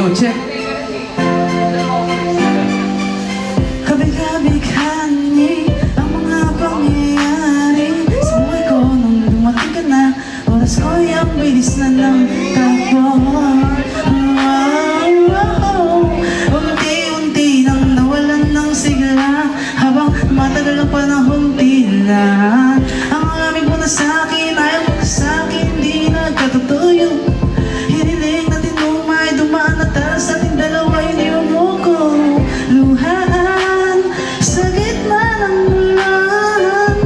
Yo, check. Kabig-kabighanin ang mga pangyayari sa buhay ko nung dumating ka na. Oras ko'y ang bilis na ng takbo. Unti-unti nang nawalan ng sigla habang matagal ang panahon tila. Ang alamig mo na sa'kin, ayaw mo na sa'kin, di nagkatotoo yung hiniling natin nung may dumaan na tara sa ating dalawa. Hindi mo ko luhaan sa gitna ng ulan.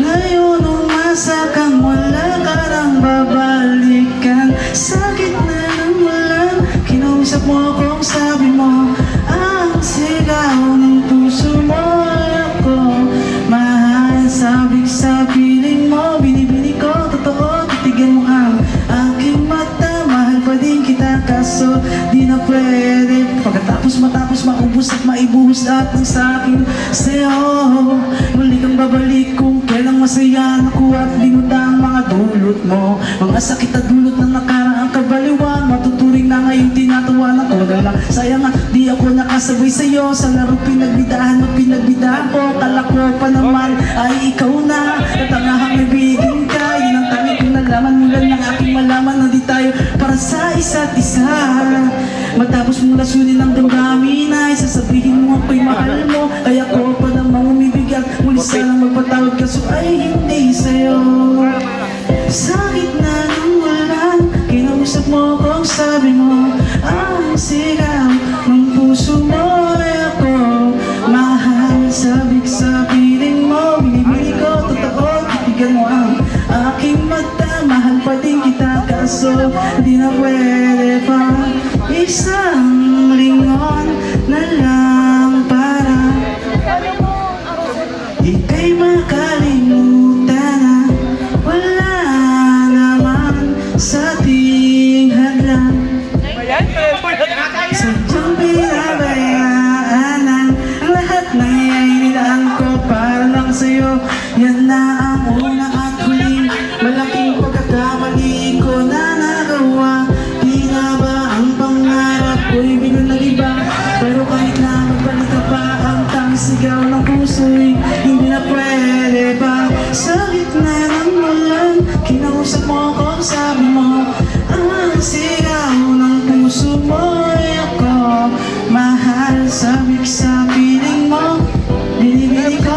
Ngayon umasa kang wala ka nang babalikan. Sa gitna ng ulan, kinausap mo akong sabi mo, ang sigaw ng puso mo ako mahal. Sabik sa piling mo, binibini ko, totoo, titigan mo ang aking mata. Mahal pa din kita, kaso di na pwede. Pagkatapos matapos maubos at maibuhos lahat ng sa'kin sa'yo, muli kang babalik kung kailang masaya nakuha at limutan ang mga dulot mo. Mga sakit at dulot ng nakaraang kabaliwan, matuturing na ngayon tinatawanan ko na lang. Sayang nga, di ako nakasabay sa'yo sa laro pinagbidahan o pinagbidahan ko. Kala ko pa naman ay ikaw na katangahang ibigin ka. Yun ang tanging kong nalaman mula ng aking malaman na di tayo para sa isa't isa. Matapos mong lasunin ang damdamin ay sasabihin mo ako'y mahal mo. Kaya ko pa namang umibig at muli sanang magpatawad, kaso ay hindi sa'yo. Sa gitna ng ulan, kinausap mo kung sabi mo, ang sigaw ng puso mo ay ako mahal. Sabik sa piling mo, binibili ko, totoo, titigan mo ang aking mata. Mahal pa din kita, kaso di na pwede pa. Isang lingon na lang para ika'y makalimutan na wala naman sa ating hadlang. Sadyang binabayaan ang lahat ng inilaan ko para lang sa'yo. Yan na ang una at huling malaking pagkakamali ko na nagawa. Di na ba ang pangarap ko'y bilang nag-iba? Pero kahit na magbalik ka pa, ang tanging sigaw ng puso'y hindi na pwede pa. Sa gitna ng ulan, kinausap mo ko, sabi mo, ang sigaw ng puso mo ay ako mahal. Sabik sa piling mo, binibili ko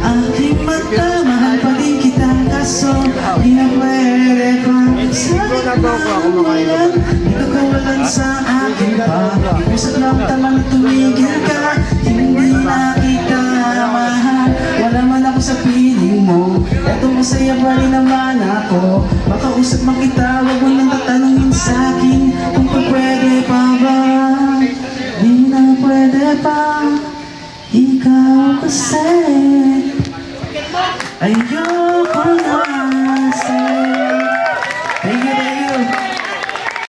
aking mata. Mahal pa din kita, kaso di na pwede pa. Sa gitna ng ulan, di ka kawalan sa akin pa. Ipusan lang tama na tumigil ka, hindi na kita mahal. Wala man ako sa piling mo, eto masaya pa rin naman ako. Makausap man kita, wag mo nang tatanungin sa'kin kung pwede pa ba. Di na pwede pa, ikaw kasi ayoko na